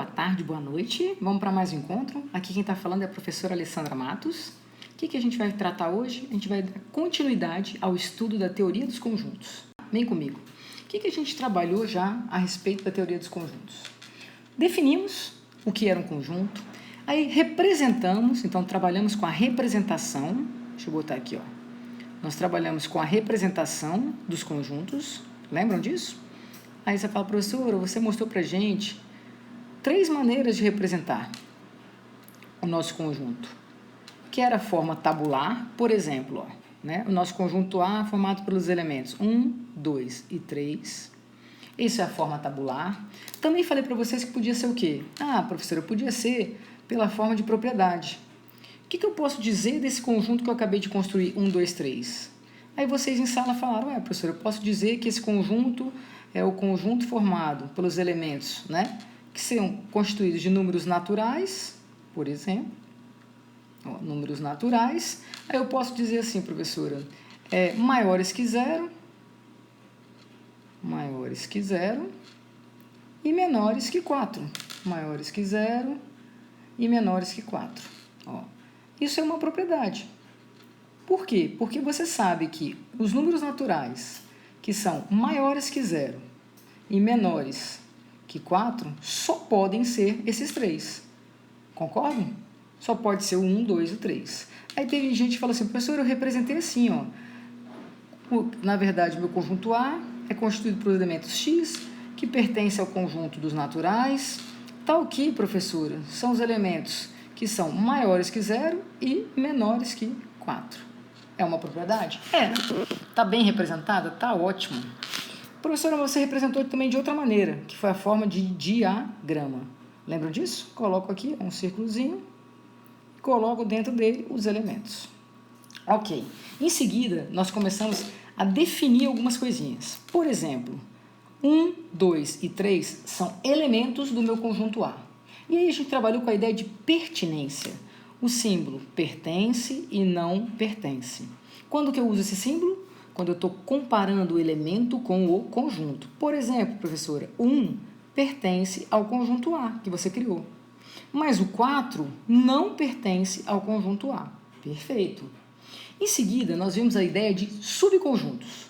boa tarde, boa noite. Vamos para mais um encontro. Aqui quem está falando é a professora Alessandra Matos. O que a gente vai tratar hoje? A gente vai dar continuidade ao estudo da teoria dos conjuntos. Vem comigo. O que a gente trabalhou já a respeito da teoria dos conjuntos? Definimos o que era um conjunto, aí representamos, então trabalhamos com a representação. Deixa eu botar aqui, ó. Nós trabalhamos com a representação dos conjuntos. Lembram disso? Aí você fala, professora, você mostrou pra gente 3 maneiras de representar o nosso conjunto, que era a forma tabular, por exemplo, ó, né? O nosso conjunto A formado pelos elementos 1, 2 e 3. Isso é a forma tabular. Também falei para vocês que podia ser o quê? Ah, professora, podia ser pela forma de propriedade. O que eu posso dizer desse conjunto que eu acabei de construir, 1, 2, 3? Aí vocês em sala falaram, professora, eu posso dizer que esse conjunto é o conjunto formado pelos elementos, né, que são constituídos de números naturais, por exemplo, números naturais. Aí eu posso dizer assim, professora, maiores que zero e menores que 4. Maiores que zero e menores que 4. Ó, isso é uma propriedade. Por quê? Porque você sabe que os números naturais que são maiores que zero e menores que 4 só podem ser esses 3. Concordam? Só pode ser o 1, 2 e o 3. Aí teve gente que falou assim, professor, eu representei assim, ó. Na verdade, meu conjunto A é constituído por elementos X, que pertence ao conjunto dos naturais, tal que, professora, são os elementos que são maiores que 0 e menores que 4. É uma propriedade? Está bem representada? Está ótimo. Professora, você representou também de outra maneira, que foi a forma de diagrama. Lembram disso? Coloco aqui um círculozinho e coloco dentro dele os elementos. Ok. Em seguida, nós começamos a definir algumas coisinhas. Por exemplo, 1, 2 e 3 são elementos do meu conjunto A. E aí a gente trabalhou com a ideia de pertinência. O símbolo pertence e não pertence. Quando que eu uso esse símbolo? Quando eu estou comparando o elemento com o conjunto. Por exemplo, professora, 1 pertence ao conjunto A que você criou. Mas o 4 não pertence ao conjunto A. Perfeito. Em seguida, nós vimos a ideia de subconjuntos.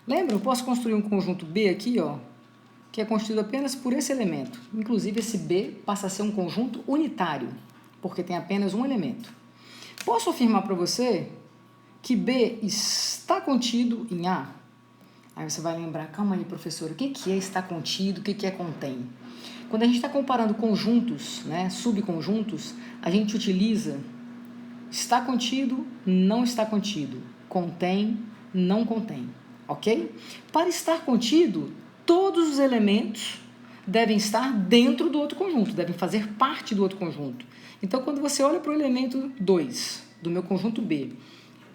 Lembra? Eu posso construir um conjunto B aqui, ó, que é constituído apenas por esse elemento. Inclusive, esse B passa a ser um conjunto unitário, porque tem apenas um elemento. Posso afirmar para você que B está contido em A? Aí você vai lembrar, calma aí, professor, o que é estar contido, o que é contém? Quando a gente está comparando conjuntos, né, subconjuntos, a gente utiliza está contido, não está contido, contém, não contém, ok? Para estar contido, todos os elementos devem estar dentro do outro conjunto, devem fazer parte do outro conjunto. Então, quando você olha para o elemento 2 do meu conjunto B,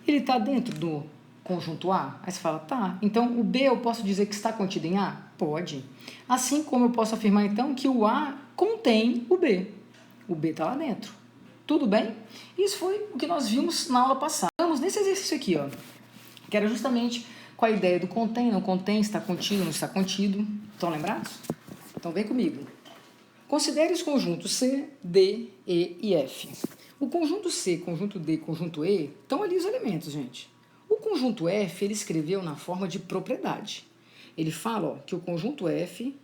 ele está dentro do conjunto A? Aí você fala, tá. Então, o B eu posso dizer que está contido em A? Pode. Assim como eu posso afirmar, então, que o A contém o B. O B está lá dentro. Tudo bem? Isso foi o que nós vimos na aula passada. Vamos nesse exercício aqui, ó, que era justamente com a ideia do contém, não contém, está contido, não está contido. Estão lembrados? Então, vem comigo. Considere os conjuntos C, D, E e F. O conjunto C, conjunto D, conjunto E, estão ali os elementos, gente. O conjunto F, ele escreveu na forma de propriedade. Ele fala, ó, que o conjunto F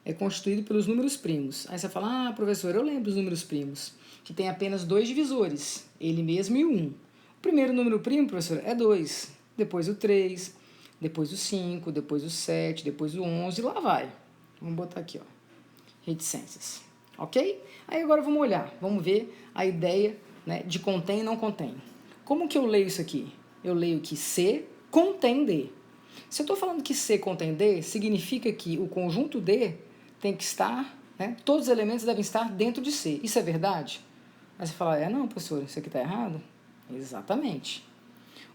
é constituído pelos números primos. Aí você fala, professor, eu lembro dos números primos, que tem apenas 2 divisores, ele mesmo e o 1. O primeiro número primo, professor, é 2, depois o 3, depois o 5, depois o 7, depois o 11, e lá vai. Vamos botar aqui, ó, reticências. Ok? Aí agora vamos olhar, vamos ver a ideia, né, de contém e não contém. Como que eu leio isso aqui? Eu leio que C contém D. Se eu estou falando que C contém D, significa que o conjunto D tem que estar, né, todos os elementos devem estar dentro de C. Isso é verdade? Aí você fala, não, professor, isso aqui está errado? Exatamente.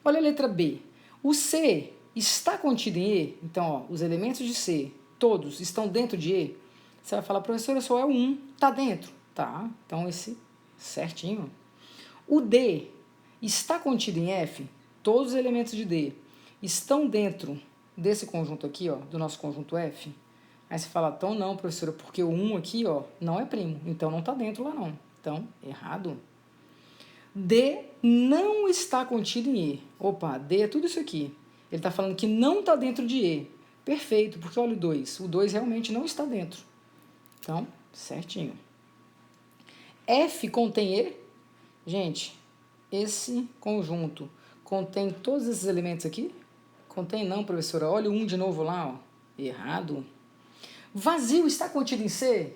Olha a letra B. O C está contido em E, então, ó, os elementos de C, todos estão dentro de E. Você vai falar, professora, só é o 1, está dentro. Tá, então esse certinho. O D está contido em F, todos os elementos de D estão dentro desse conjunto aqui, ó, do nosso conjunto F. Aí você fala, então não, professora, porque o 1 aqui, ó, não é primo, então não está dentro lá não. Então, errado. D não está contido em E. Opa, D é tudo isso aqui. Ele está falando que não está dentro de E. Perfeito, porque olha o 2. O 2 realmente não está dentro. Então, certinho. F contém E? Gente, esse conjunto contém todos esses elementos aqui? Contém não, professora. Olha o 1 de novo lá, ó. Errado. Vazio está contido em C?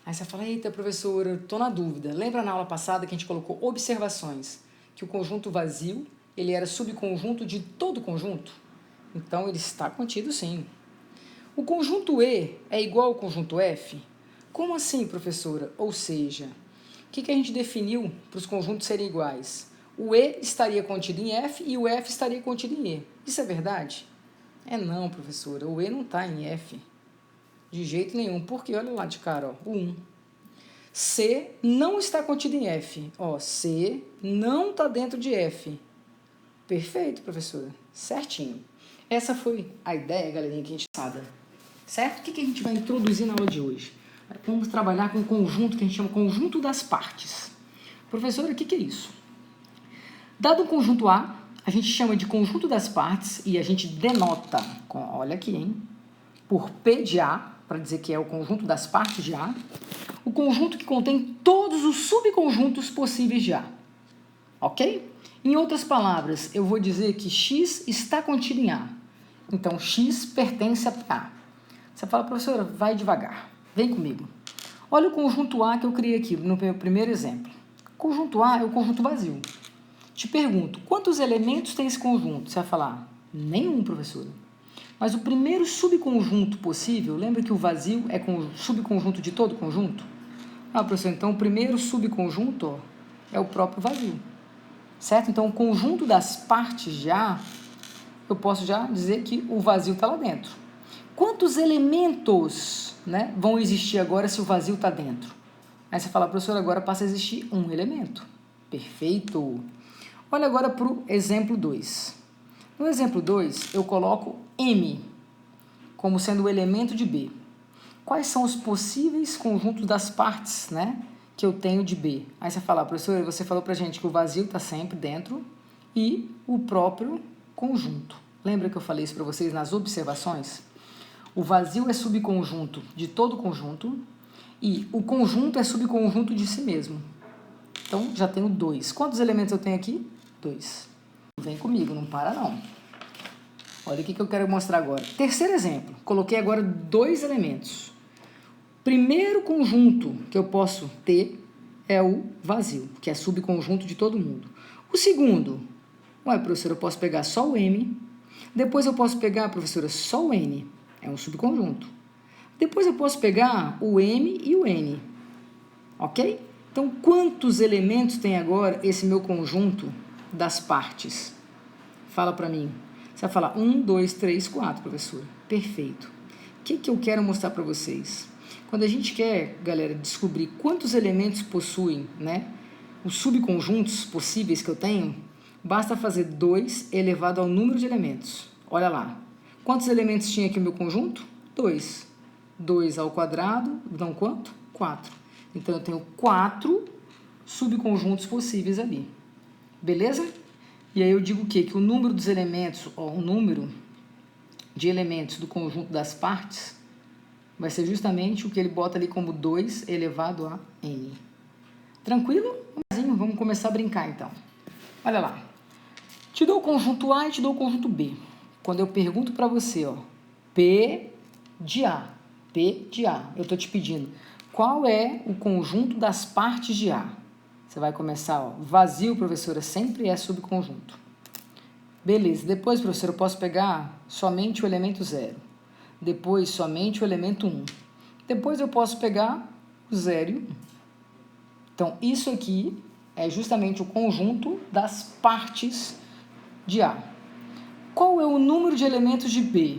Aí você fala, eita, professora, estou na dúvida. Lembra na aula passada que a gente colocou observações? Que o conjunto vazio, ele era subconjunto de todo conjunto? Então, ele está contido sim. O conjunto E é igual ao conjunto F? Como assim, professora? Ou seja, o que a gente definiu para os conjuntos serem iguais? O E estaria contido em F e o F estaria contido em E. Isso é verdade? É não, professora. O E não está em F. De jeito nenhum. Porque olha lá de cara, ó, o 1. C não está contido em F. Ó, C não está dentro de F. Perfeito, professora. Certinho. Essa foi a ideia, galerinha, que a gente sabe. Certo? O que a gente vai introduzir na aula de hoje? Vamos trabalhar com um conjunto que a gente chama conjunto das partes. Professora, o que é isso? Dado um conjunto A, a gente chama de conjunto das partes e a gente denota, olha aqui, hein? Por P de A, para dizer que é o conjunto das partes de A, o conjunto que contém todos os subconjuntos possíveis de A. Ok? Em outras palavras, eu vou dizer que X está contido em A. Então, X pertence a A. Você fala, professora, vai devagar. Vem comigo. Olha o conjunto A que eu criei aqui no meu primeiro exemplo. O conjunto A é o conjunto vazio. Te pergunto, quantos elementos tem esse conjunto? Você vai falar, nenhum, professora. Mas o primeiro subconjunto possível, lembra que o vazio é subconjunto de todo conjunto? Ah, professor, então o primeiro subconjunto ó, é o próprio vazio. Certo? Então, o conjunto das partes de A, eu posso já dizer que o vazio está lá dentro. Quantos elementos, né, vão existir agora se o vazio está dentro? Aí você fala, professor, agora passa a existir um elemento. Perfeito. Olha agora para o exemplo 2. No exemplo 2, eu coloco M como sendo o elemento de B. Quais são os possíveis conjuntos das partes, né, que eu tenho de B? Aí você fala, professor, você falou pra gente que o vazio está sempre dentro e o próprio conjunto. Lembra que eu falei isso para vocês nas observações? O vazio é subconjunto de todo conjunto e o conjunto é subconjunto de si mesmo. Então, já tenho 2. Quantos elementos eu tenho aqui? 2. Vem comigo, não para não. Olha o que eu quero mostrar agora. Terceiro exemplo. Coloquei agora 2 elementos. Primeiro conjunto que eu posso ter é o vazio, que é subconjunto de todo mundo. O segundo, ué, professora, eu posso pegar só o M. Depois eu posso pegar, professora, só o N. É um subconjunto. Depois eu posso pegar o M e o N. Ok? Então, quantos elementos tem agora esse meu conjunto das partes? Fala para mim. Você vai falar 1, 2, 3, 4, professora. Perfeito. O que eu quero mostrar para vocês? Quando a gente quer, galera, descobrir quantos elementos possuem, né, os subconjuntos possíveis que eu tenho, basta fazer 2 elevado ao número de elementos. Olha lá. Quantos elementos tinha aqui o meu conjunto? 2. 2 ao quadrado dão quanto? 4. Então, eu tenho 4 subconjuntos possíveis ali. Beleza? E aí eu digo o quê? Que o número dos elementos, ó, o número de elementos do conjunto das partes vai ser justamente o que ele bota ali como 2 elevado a n. Tranquilo? Vamos começar a brincar, então. Olha lá. Te dou o conjunto A e te dou o conjunto B. Quando eu pergunto para você, ó, P de A, eu estou te pedindo, qual é o conjunto das partes de A? Você vai começar, ó, vazio, professora, sempre é subconjunto. Beleza, depois, professora, eu posso pegar somente o elemento 0. Depois, somente o elemento 1. Depois, eu posso pegar o 0 e o 1. Então, isso aqui é justamente o conjunto das partes de A. Qual é o número de elementos de B?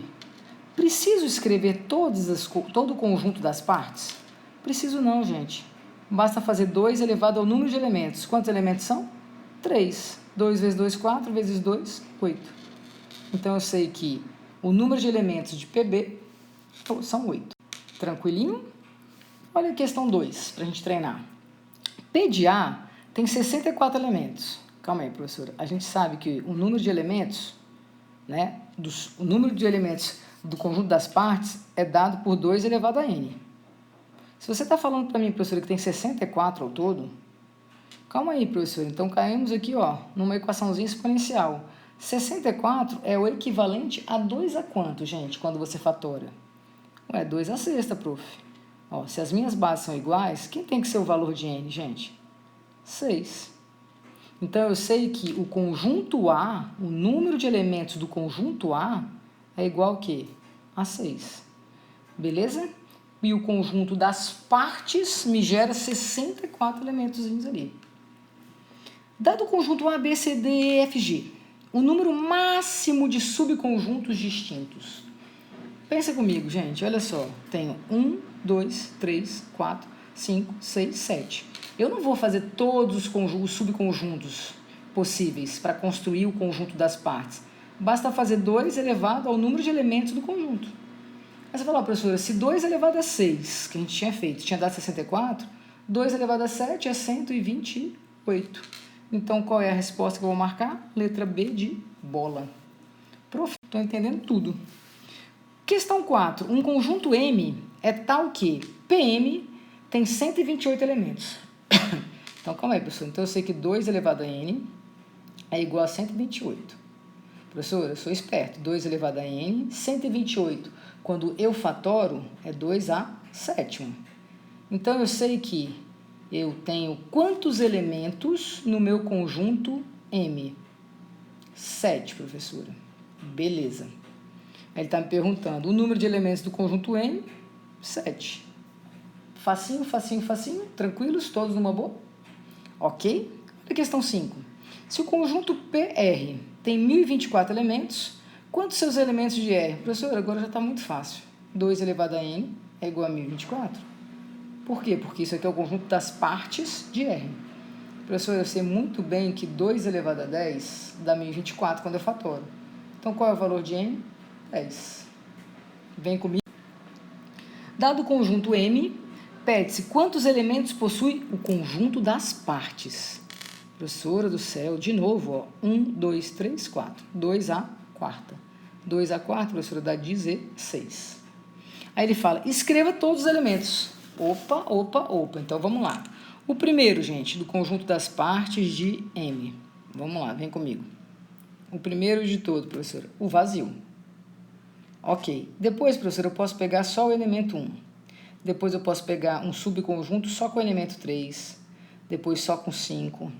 Preciso escrever todo o conjunto das partes? Preciso não, gente. Basta fazer 2 elevado ao número de elementos. Quantos elementos são? 3. 2 vezes 2, 4, vezes 2, 8. Então, eu sei que o número de elementos de PB são 8. Tranquilinho? Olha a questão 2, para a gente treinar. P de A tem 64 elementos. Calma aí, professora. A gente sabe que o número de elementos, né, o número de elementos do conjunto das partes é dado por 2 elevado a n. Se você está falando para mim, professora, que tem 64 ao todo, calma aí, professora. Então, caímos aqui, ó, numa equaçãozinha exponencial. 64 é o equivalente a 2 a quanto, gente, quando você fatora? Ué, 2 a sexta, prof. Ó, se as minhas bases são iguais, quem tem que ser o valor de n, gente? 6. Então, eu sei que o conjunto A, o número de elementos do conjunto A, é igual a quê? A 6. Beleza? E o conjunto das partes me gera 64 elementos ali. Dado o conjunto A, B, C, D, E, F, G, o número máximo de subconjuntos distintos. Pensa comigo, gente, olha só. Tenho 1, 2, 3, 4, 5, 6, 7. Eu não vou fazer todos os subconjuntos possíveis para construir o conjunto das partes. Basta fazer 2 elevado ao número de elementos do conjunto. Aí você fala, professora, se 2 elevado a 6, que a gente tinha feito, tinha dado 64, 2 elevado a 7 é 128. Então, qual é a resposta que eu vou marcar? Letra B de bola. Prof, estou entendendo tudo. Questão 4. Um conjunto M é tal que PM tem 128 elementos. Então, calma aí, professor. Então, eu sei que 2 elevado a N é igual a 128. Professor, eu sou esperto. 2 elevado a N, 128. Quando eu fatoro, é 2 a sétima. Então, eu sei que eu tenho quantos elementos no meu conjunto M? 7, professora. Beleza. Aí ele está me perguntando, o número de elementos do conjunto M? 7. Facinho, facinho, facinho. Tranquilos? Todos numa boa? Ok? Olha a questão 5. Se o conjunto PR tem 1024 elementos, quantos seus elementos de R? Professor, agora já está muito fácil. 2 elevado a N é igual a 1024. Por quê? Porque isso aqui é o conjunto das partes de R. Professor, eu sei muito bem que 2 elevado a 10 dá 1024 quando eu fatoro. Então, qual é o valor de N? 10. Vem comigo. Dado o conjunto M, pede-se quantos elementos possui o conjunto das partes. Professora do céu, de novo, ó, 1, 2, 3, 4. 2 a quarta. 2 a quarta, professora, dá 16. Aí ele fala, escreva todos os elementos. Opa, opa, opa. Então, vamos lá. O primeiro, gente, do conjunto das partes de M. Vamos lá, vem comigo. O primeiro de todo, professora, o vazio. Ok. Depois, professora, eu posso pegar só o elemento 1. Depois eu posso pegar um subconjunto só com o elemento 3. Depois só com 5.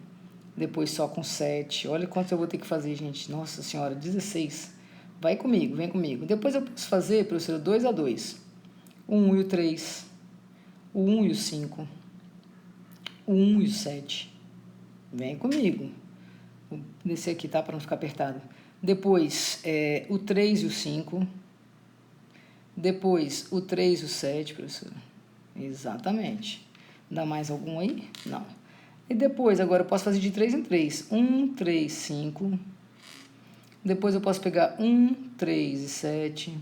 Depois só com 7. Olha quanto eu vou ter que fazer, gente. Nossa senhora, 16. Vai comigo, vem comigo. Depois eu posso fazer, professora, 2 a 2. O 1 e o 3. O 1 e o 5. O 1 e o 7. Vem comigo. Vou descer aqui, tá? Para não ficar apertado. Depois, o 3 e o 5. Depois, o 3 e o 7, professora. Exatamente. Dá mais algum aí? Não. E depois, agora eu posso fazer de 3 em 3. 1, 3, 5. Depois eu posso pegar 1, 3 e 7.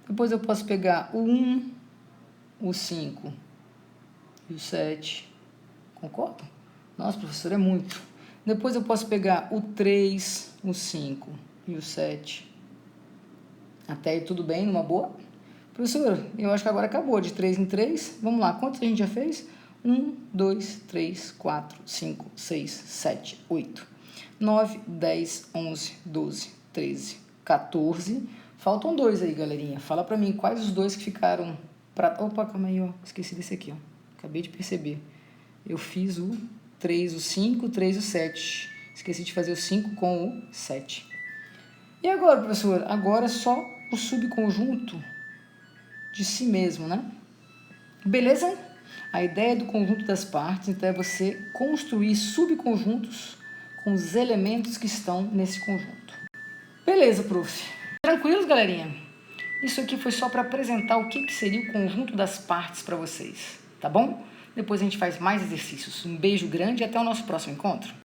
Depois eu posso pegar o 1, o 5 e o 7. Concorda? Nossa, professor, é muito. Depois eu posso pegar o 3, o 5 e o 7. Até aí tudo bem, numa boa? Professor, eu acho que agora acabou, de 3 em 3. Vamos lá, quantos a gente já fez? 1, 2, 3, 4, 5, 6, 7, 8, 9, 10, 11, 12, 13, 14. Faltam 2 aí, galerinha. Fala pra mim quais os 2 que ficaram... Opa, calma aí, ó. Esqueci desse aqui, ó. Acabei de perceber. Eu fiz o 3, o 5, o 3 e o 7. Esqueci de fazer o 5 com o 7. E agora, professor? Agora só o subconjunto de si mesmo, né? Beleza? A ideia do conjunto das partes, então, é você construir subconjuntos com os elementos que estão nesse conjunto. Beleza, prof. Tranquilos, galerinha? Isso aqui foi só para apresentar o que seria o conjunto das partes para vocês, tá bom? Depois a gente faz mais exercícios. Um beijo grande e até o nosso próximo encontro.